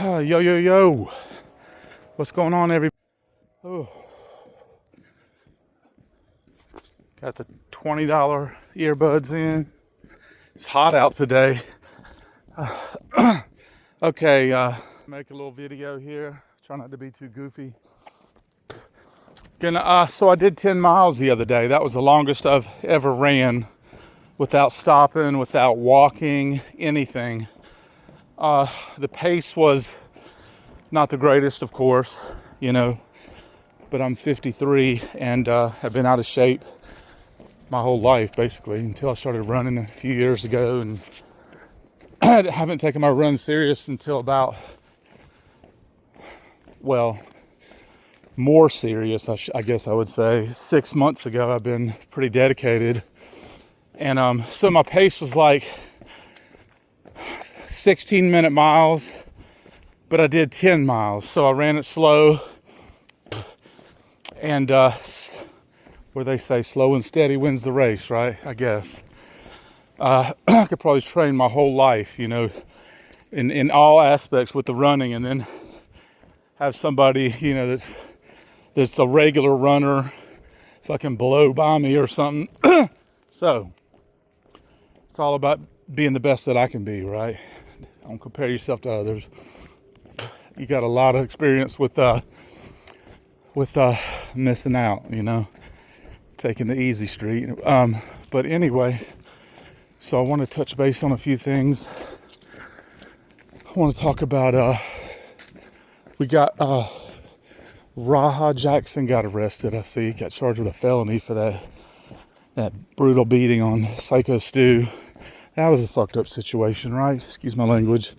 Yo, yo, yo. What's going on, everybody? Oh, got the $20 earbuds in. It's hot out today. Okay, make a little video here. Try not to be too goofy. So I did 10 miles the other day. That was the longest I've ever ran without stopping, without walking, anything. The pace was not the greatest, of course, but I'm 53 and have been out of shape my whole life, basically, until I started running a few years ago, and I haven't taken my run serious until about, more serious, I guess I would say, 6 months ago. I've been pretty dedicated, and so my pace was like 16-minute miles, but I did 10 miles, so I ran it slow, and where they say slow and steady wins the race, right? I guess. I could probably train my whole life, in all aspects with the running, and then have somebody, that's a regular runner fucking blow by me or something. So, it's all about being the best that I can be, right? Don't compare yourself to others. You got a lot of experience with missing out, taking the easy street. But anyway, so I want to touch base on a few things. I want to talk about, we got, Raha Jackson got arrested. I see, got charged with a felony for that brutal beating on Psycho Stu. That was a fucked up situation, right? Excuse my language.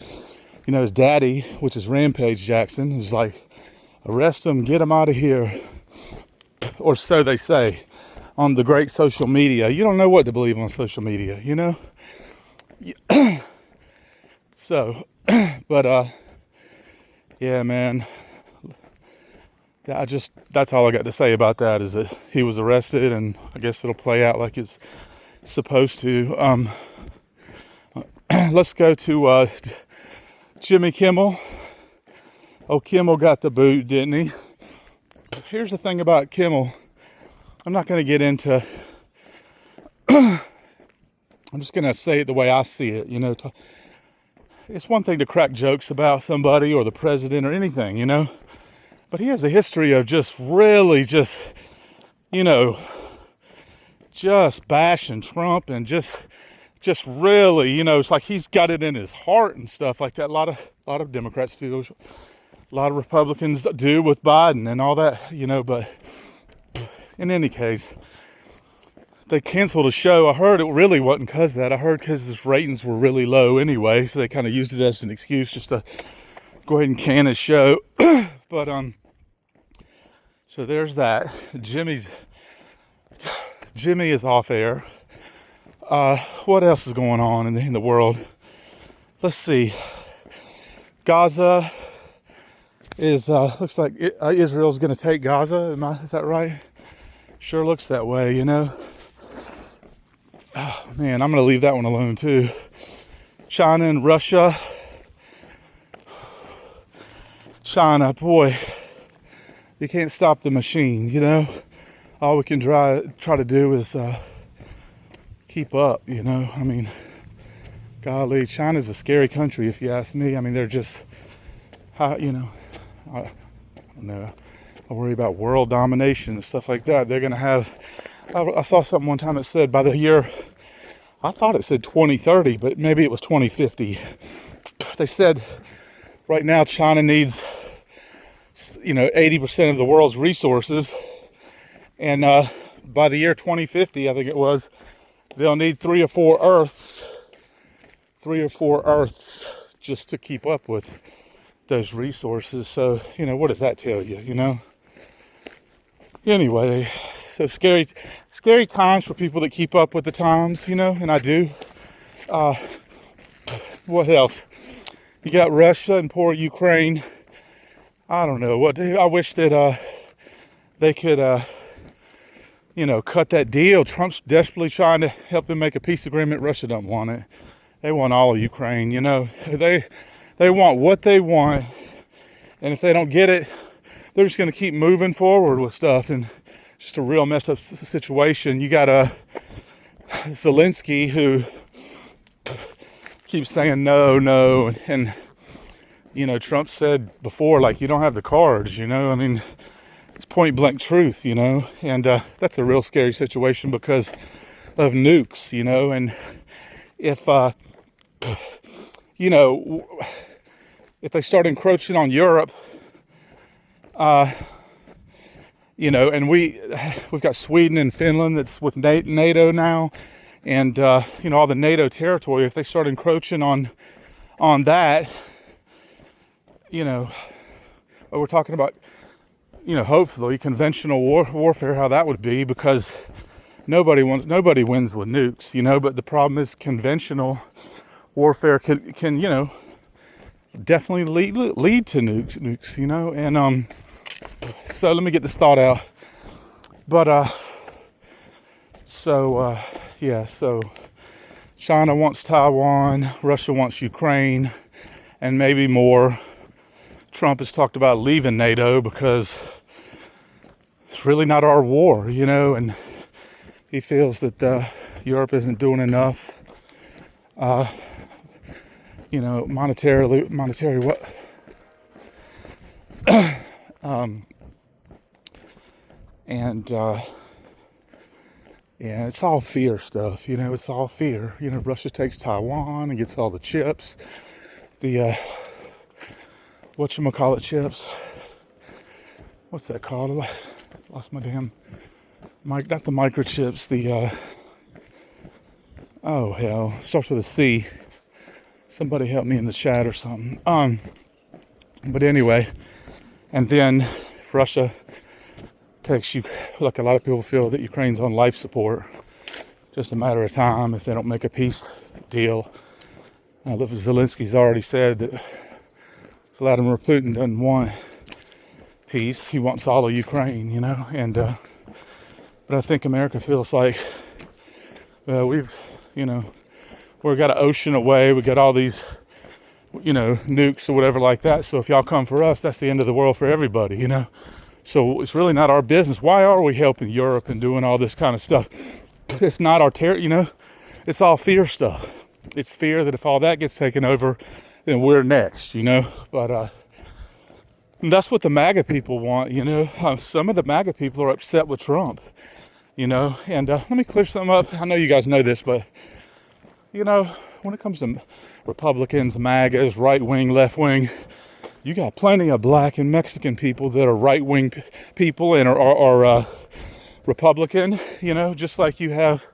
His daddy, which is Rampage Jackson, was like, arrest him, get him out of here. Or so they say on the great social media. You don't know what to believe on social media, So, but, yeah, man. That's all I got to say about that, is that he was arrested, and I guess it'll play out like it's supposed to. Let's go to Jimmy Kimmel. Oh, Kimmel got the boot, didn't he? Here's the thing about Kimmel. I'm not going to get into... I'm just going to say it the way I see it, It's one thing to crack jokes about somebody or the president or anything, But he has a history of just really just bashing Trump and just really, it's like he's got it in his heart and stuff like that. A lot of Democrats do, a lot of Republicans do with Biden and all that, but in any case, they canceled a show. I heard it really wasn't because of that. I heard because his ratings were really low anyway, so they kind of used it as an excuse just to go ahead and can his show. But so there's that. Jimmy is off air. What else is going on in the world? Let's see. Gaza is looks like Israel's going to take Gaza. Is that right? Sure looks that way, Oh, man, I'm going to leave that one alone too. China and Russia. China, boy, you can't stop the machine, All we can try to do is keep up, I mean, golly, China's a scary country if you ask me. I mean, they're just, I don't know. I worry about world domination and stuff like that. They're going to have, I saw something one time that said by the year, I thought it said 2030, but maybe it was 2050. They said right now China needs, 80% of the world's resources. And by the year 2050, I think it was, they'll need 3 or 4 Earths just to keep up with those resources. So, what does that tell you, Anyway, so scary times for people that keep up with the times, and I do. What else? You got Russia and poor Ukraine. I don't know. I wish that they could, cut that deal. Trump's desperately trying to help them make a peace agreement. Russia don't want it. They want all of Ukraine, They want what they want, and if they don't get it, they're just going to keep moving forward with stuff, and just a real messed up situation. You got Zelensky who keeps saying no, and you know, Trump said before, like, you don't have the cards, you know. I mean, it's point blank truth, you know, and that's a real scary situation because of nukes, you know. And if you know, if they start encroaching on Europe, you know, and we've got Sweden and Finland that's with NATO now, and you know, all the NATO territory. If they start encroaching on that, you know, we're talking about, you know, hopefully conventional warfare, how that would be, because nobody wins with nukes, you know. But the problem is conventional warfare can you know, definitely lead to nukes, you know. And so let me get this thought out. But yeah, so China wants Taiwan, Russia wants Ukraine, and maybe more. Trump has talked about leaving NATO because it's really not our war, you know, and he feels that Europe isn't doing enough, you know, monetary what, and yeah, it's all fear stuff, you know. It's all fear, you know. Russia takes Taiwan and gets all the chips, the whatchamacallit chips. What's that called? Lost my damn mic. Not the microchips. The oh hell, starts with a C. Somebody help me in the chat or something. But anyway, and then if Russia takes you, like a lot of people feel that Ukraine's on life support, just a matter of time if they don't make a peace deal. Zelensky's already said that Vladimir Putin doesn't want peace. He wants all of Ukraine, you know. And but I think America feels like we've, you know, we've got an ocean away. We got all these, you know, nukes or whatever like that. So if y'all come for us, that's the end of the world for everybody, you know. So it's really not our business. Why are we helping Europe and doing all this kind of stuff? It's not our you know. It's all fear stuff. It's fear that if all that gets taken over, then we're next, you know. But that's what the MAGA people want, you know. Some of the MAGA people are upset with Trump, you know. And let me clear something up. I know you guys know this, but, you know, when it comes to Republicans, MAGAs, right wing, left wing, you got plenty of black and Mexican people that are right wing people and are Republican, you know, just like you have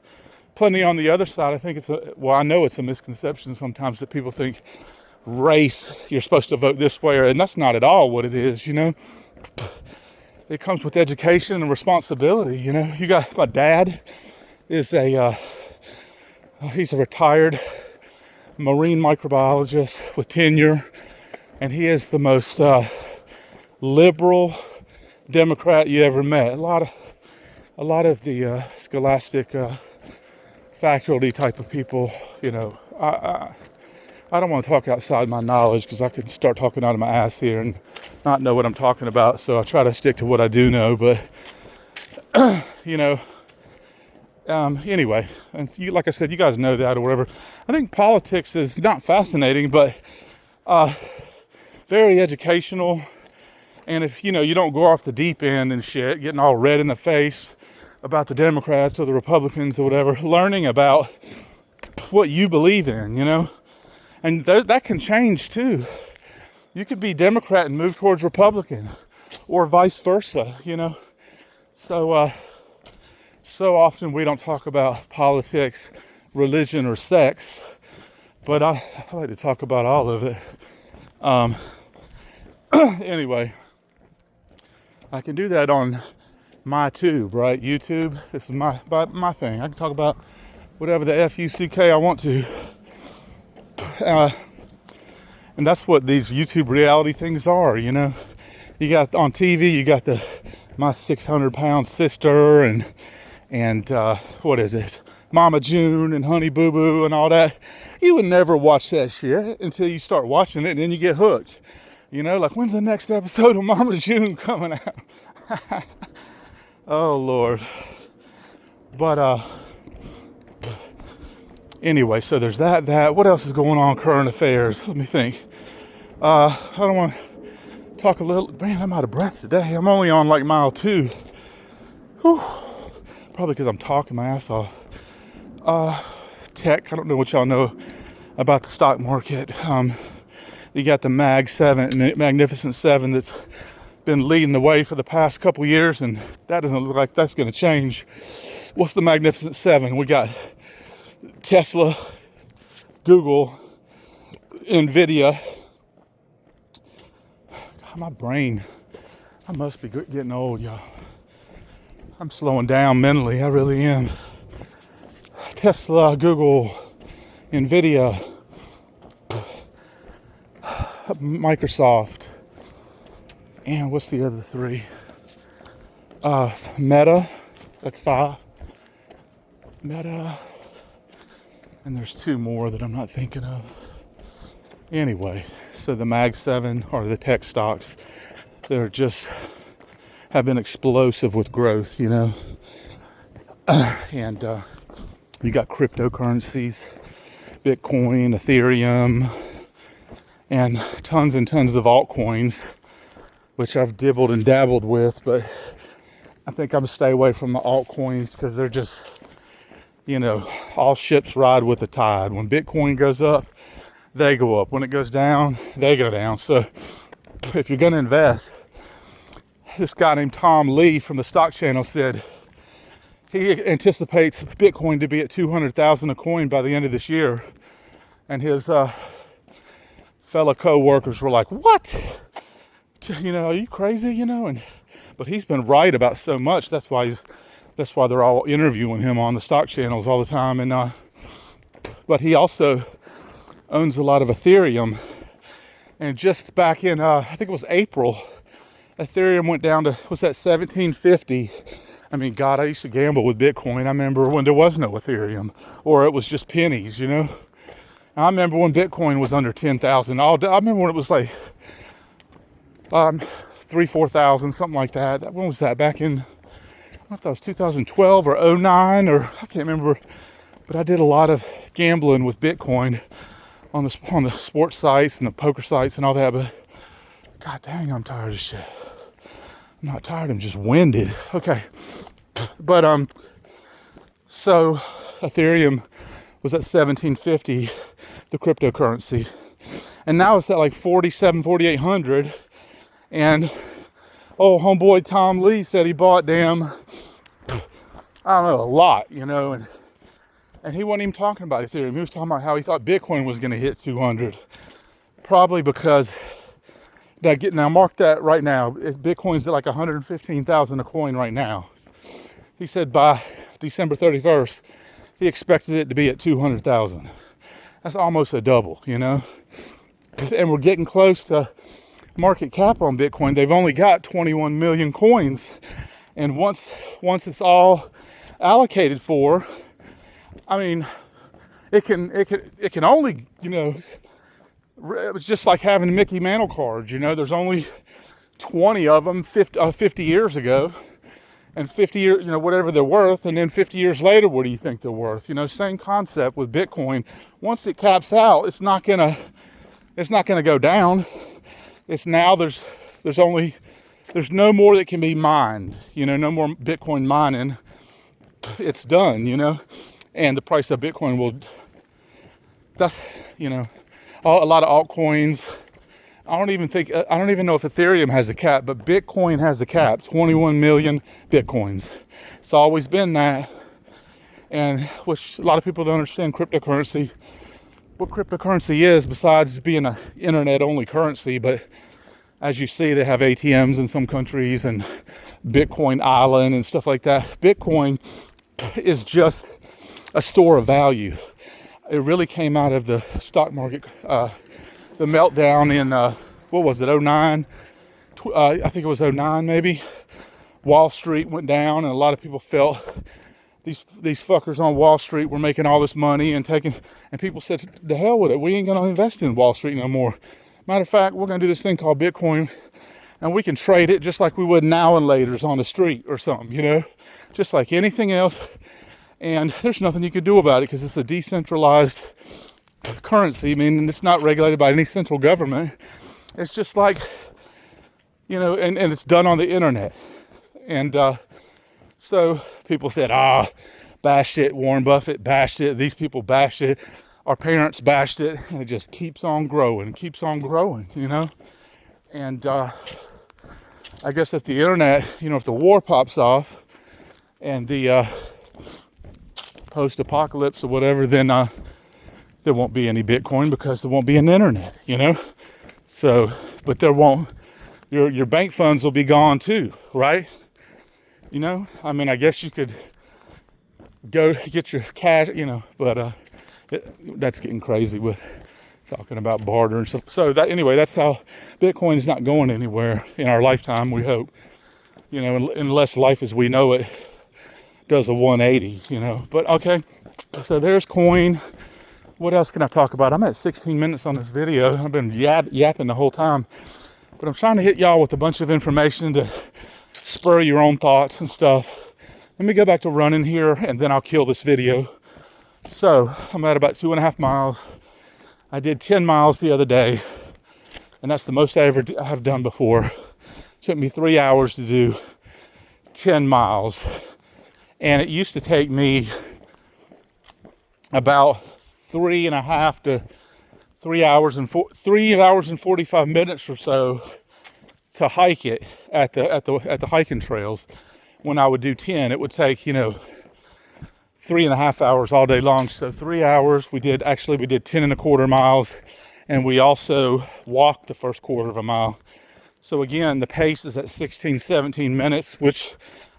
plenty on the other side. I think I know it's a misconception sometimes that people think race, you're supposed to vote this way, and that's not at all what it is, you know. It comes with education and responsibility, you know. You got, my dad is he's a retired marine microbiologist with tenure, and he is the most liberal Democrat you ever met. A lot of the scholastic faculty type of people, you know. I don't want to talk outside my knowledge because I could start talking out of my ass here and not know what I'm talking about. So I try to stick to what I do know. But, you know, anyway, and you, like I said, you guys know that or whatever. I think politics is not fascinating, but very educational. And if, you know, you don't go off the deep end and shit, getting all red in the face about the Democrats or the Republicans or whatever, learning about what you believe in, you know. And that can change too. You could be Democrat and move towards Republican, or vice versa, you know. So often we don't talk about politics, religion, or sex, but I like to talk about all of it. Anyway, I can do that on my tube, right? YouTube. This is my thing. I can talk about whatever the F-U-C-K I want to. And that's what these YouTube reality things are, you know. You got on TV, you got my 600-pound sister and what is it, Mama June and Honey Boo Boo and all that. You would never watch that shit until you start watching it, and then you get hooked. You know, like, when's the next episode of Mama June coming out? Oh, Lord. But, anyway, so there's that. What else is going on, current affairs? Let me think. I don't want to talk a little. Man, I'm out of breath today. I'm only on like mile 2. Whew. Probably because I'm talking my ass off. Tech, I don't know what y'all know about the stock market. You got the Mag 7 and the Magnificent 7 that's been leading the way for the past couple years, and that doesn't look like that's going to change. What's the Magnificent 7? We got Tesla, Google, Nvidia. God, my brain, I must be getting old, y'all. I'm slowing down mentally, I really am. Tesla, Google, Nvidia, Microsoft, and what's the other 3? Meta, that's 5. Meta, and there's 2 more that I'm not thinking of. Anyway, so the Mag 7 or the tech stocks, they're just have been explosive with growth, you know. And you got cryptocurrencies, Bitcoin, Ethereum, and tons of altcoins, which I've dibbled and dabbled with, but I think I'm gonna stay away from the altcoins because they're just, you know, all ships ride with the tide. When Bitcoin goes up, they go up. When it goes down, they go down. So if you're gonna invest, this guy named Tom Lee from the Stock Channel said he anticipates Bitcoin to be at 200,000 a coin by the end of this year. And his fellow co-workers were like, what? You know, are you crazy? You know, but he's been right about so much. That's why they're all interviewing him on the stock channels all the time. And but he also owns a lot of Ethereum. And just back in I think it was April, Ethereum went down to, what's that, 1750. I mean, God, I used to gamble with Bitcoin. I remember when there was no Ethereum, or it was just pennies, you know. I remember when Bitcoin was under 10,000. I remember when it was like 3,000-4,000, something like that. When was that? Back in, I don't know if that was 2012 or 09, or I can't remember. But I did a lot of gambling with Bitcoin on the sports sites and the poker sites and all that. But God dang, I'm tired of shit. I'm not tired, I'm just winded. Okay. But so Ethereum was at 1750, the cryptocurrency. And now it's at like 4,800. And homeboy Tom Lee said he bought I don't know, a lot, you know, and he wasn't even talking about Ethereum. He was talking about how he thought Bitcoin was going to hit 200. Probably because now mark that right now. Bitcoin's at like 115,000 a coin right now. He said by December 31st, he expected it to be at 200,000. That's almost a double, you know? And we're getting close to market cap on Bitcoin. They've only got 21 million coins. And once it's all allocated for, I mean, it can only, you know, it's just like having Mickey Mantle cards, you know, there's only 20 of them 50 years ago, and 50 years, you know, whatever they're worth, and then 50 years later, what do you think they're worth? You know, same concept with Bitcoin. Once it caps out, it's not gonna go down. It's now there's no more that can be mined, you know, no more Bitcoin mining. It's done, you know, and the price of Bitcoin that's, you know, a lot of altcoins. I don't even know if Ethereum has a cap, but Bitcoin has a cap, 21 million Bitcoins. It's always been that. And which a lot of people don't understand cryptocurrency. What cryptocurrency is, besides being an internet-only currency, but as you see, they have ATMs in some countries and Bitcoin Island and stuff like that. Bitcoin is just a store of value. It really came out of the stock market, the meltdown in, what was it, 09? I think it was 09 maybe. Wall Street went down and a lot of people felt these fuckers on Wall Street were making all this money and people said, the hell with it. We ain't going to invest in Wall Street no more. Matter of fact, we're going to do this thing called Bitcoin, and we can trade it just like we would now and laters on the street or something, just like anything else. And there's nothing you could do about it because it's a decentralized currency. I mean, it's not regulated by any central government. It's just like, and it's done on the internet. And so people said, bashed it. Warren Buffett bashed it. These people bashed it. Our parents bashed it. And it just keeps on growing, And I guess if the internet, if the war pops off and the post-apocalypse or whatever, then there won't be any Bitcoin because there won't be an internet, So, but there won't. Your bank funds will be gone too, right? I mean, I guess you could go get your cash, but that's getting crazy with talking about barter and stuff. So anyway, that's how Bitcoin is not going anywhere in our lifetime, we hope. Unless life as we know it does a 180, But okay, so there's coin. What else can I talk about? I'm at 16 minutes on this video. I've been yapping the whole time. But I'm trying to hit y'all with a bunch of information to spur your own thoughts and stuff. Let me go back to running here and then I'll kill this video. So I'm at about 2.5 miles. I did 10 miles the other day, and that's the most I ever have done before. It took me 3 hours to do 10 miles. And it used to take me about 3.5 to 3 hours and 45 minutes or so to hike it at the hiking trails. When I would do 10, it would take 3.5 hours all day long. So 3 hours. We did 10.25 miles, and we also walked the first quarter of a mile. So again, the pace is at 16, 17 minutes, which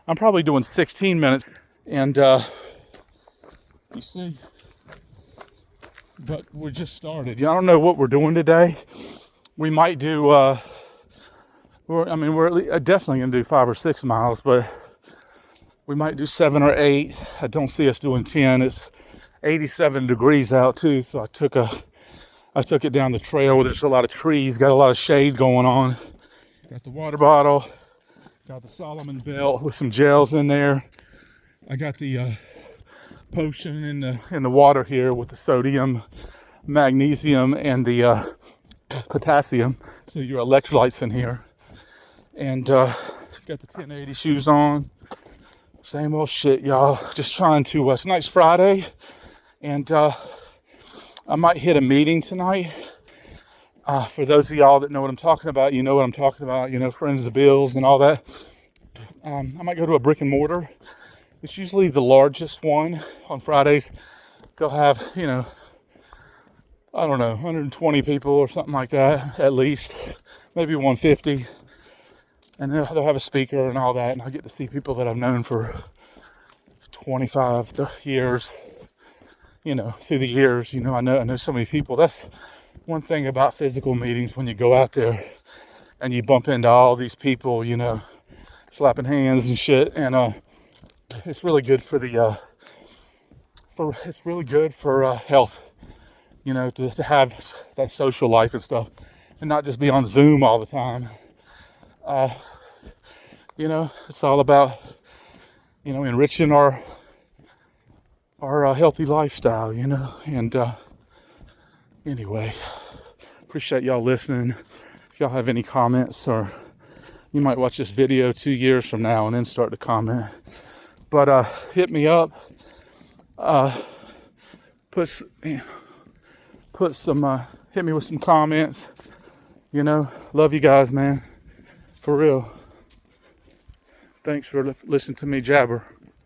I'm probably doing 16 minutes. And you see, but we just started. I don't know what we're doing today. We might do, we're definitely going to do 5 or 6 miles, but we might do 7 or 8. I don't see us doing 10. It's 87 degrees out too, so I took it down the trail where there's a lot of trees, got a lot of shade going on. Got the water bottle, got the Solomon belt with some gels in there. I got the potion in the water here with the sodium, magnesium, and the potassium. So your electrolytes in here. And got the 1080 shoes on. Same old shit, y'all. Just trying to, tonight's Friday, and I might hit a meeting tonight. For those of y'all that know what I'm talking about, you know what I'm talking about, Friends of Bills and all that. I might go to a brick and mortar. It's usually the largest one on Fridays. They'll have, I don't know, 120 people or something like that, at least. Maybe 150. And they'll have a speaker and all that, and I'll get to see people that I've known for 25 years, through the years. I know so many people. That's one thing about physical meetings, when you go out there and you bump into all these people, slapping hands and shit, and it's really good for health, to have that social life and stuff, and not just be on Zoom all the time. It's all about, enriching our healthy lifestyle, and anyway, appreciate y'all listening. If y'all have any comments, or you might watch this video 2 years from now and then start to comment, but hit me up, hit me with some comments. Love you guys, man, for real. Thanks for listening to me jabber.